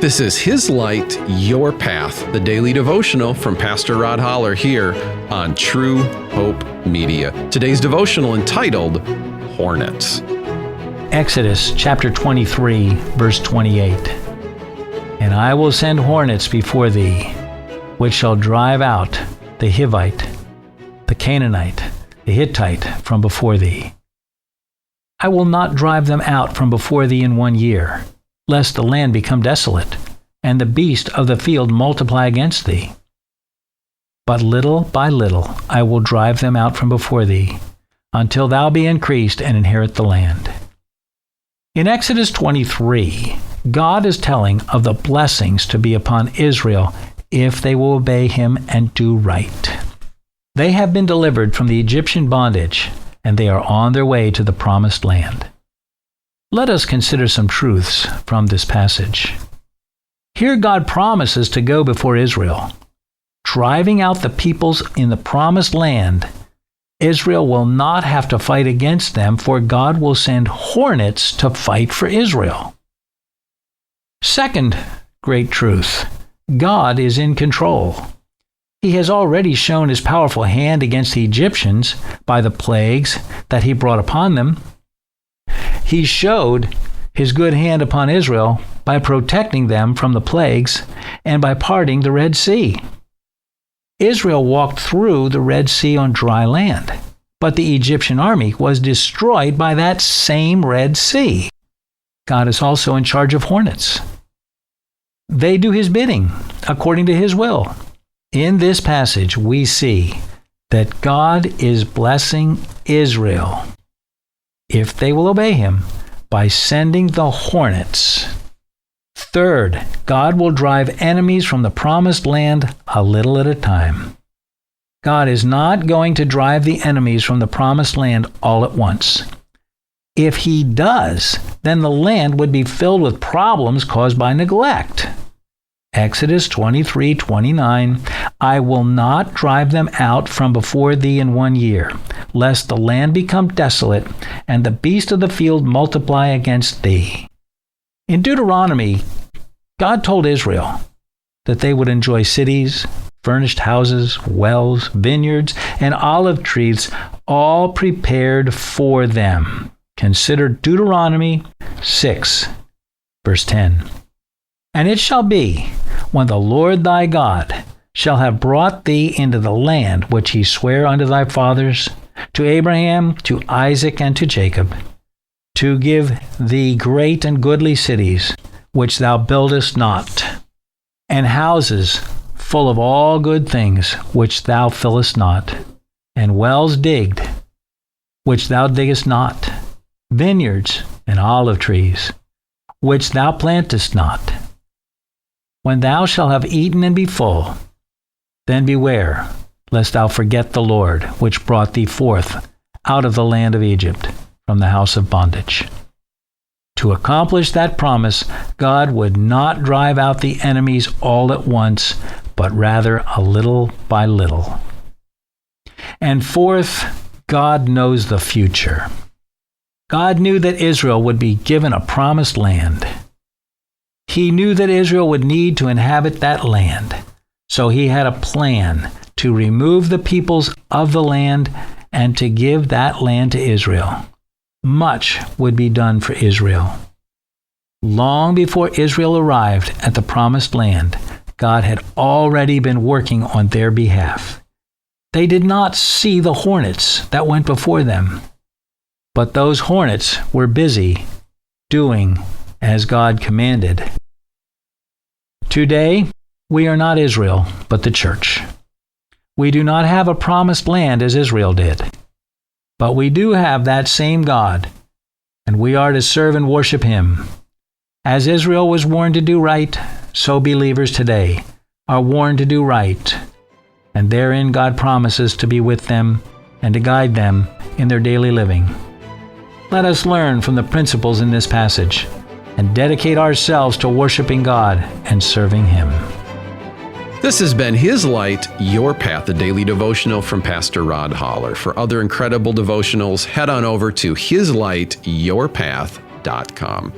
This is His Light, Your Path, the daily devotional from Pastor Rod Holler here on True Hope Media. Today's devotional entitled, Hornets. Exodus chapter 23, verse 28. And I will send hornets before thee, which shall drive out the Hivite, the Canaanite, the Hittite from before thee. I will not drive them out from before thee in 1 year, lest the land become desolate, and the beast of the field multiply against thee. But little by little I will drive them out from before thee, until thou be increased and inherit the land. In Exodus 23, God is telling of the blessings to be upon Israel if they will obey him and do right. They have been delivered from the Egyptian bondage, and they are on their way to the promised land. Let us consider some truths from this passage. Here God promises to go before Israel. Driving out the peoples in the promised land, Israel will not have to fight against them, for God will send hornets to fight for Israel. Second great truth, God is in control. He has already shown his powerful hand against the Egyptians by the plagues that he brought upon them. He showed his good hand upon Israel by protecting them from the plagues and by parting the Red Sea. Israel walked through the Red Sea on dry land, but the Egyptian army was destroyed by that same Red Sea. God is also in charge of hornets. They do his bidding according to his will. In this passage, we see that God is blessing Israel, if they will obey him, by sending the hornets. Third, God will drive enemies from the promised land a little at a time. God is not going to drive the enemies from the promised land all at once. If he does, then the land would be filled with problems caused by neglect. Exodus 23:29, I will not drive them out from before thee in 1 year, lest the land become desolate, and the beast of the field multiply against thee. In Deuteronomy, God told Israel that they would enjoy cities, furnished houses, wells, vineyards, and olive trees, all prepared for them. Consider Deuteronomy 6, verse 10. And it shall be, when the Lord thy God shall have brought thee into the land which he sware unto thy fathers, to Abraham, to Isaac, and to Jacob, to give thee great and goodly cities, which thou buildest not, and houses full of all good things, which thou fillest not, and wells digged, which thou diggest not, vineyards and olive trees, which thou plantest not. When thou shalt have eaten and be full, then beware, lest thou forget the Lord, which brought thee forth out of the land of Egypt, from the house of bondage. To accomplish that promise, God would not drive out the enemies all at once, but rather a little by little. And fourth, God knows the future. God knew that Israel would be given a promised land. He knew that Israel would need to inhabit that land, so he had a plan to remove the peoples of the land and to give that land to Israel. Much would be done for Israel. Long before Israel arrived at the promised land, God had already been working on their behalf. They did not see the hornets that went before them, but those hornets were busy doing as God commanded. Today, we are not Israel, but the church. We do not have a promised land as Israel did, but we do have that same God, and we are to serve and worship him. As Israel was warned to do right, so believers today are warned to do right, and therein God promises to be with them and to guide them in their daily living. Let us learn from the principles in this passage and dedicate ourselves to worshiping God and serving him. This has been His Light, Your Path, a daily devotional from Pastor Rod Holler. For other incredible devotionals, head on over to hislightyourpath.com.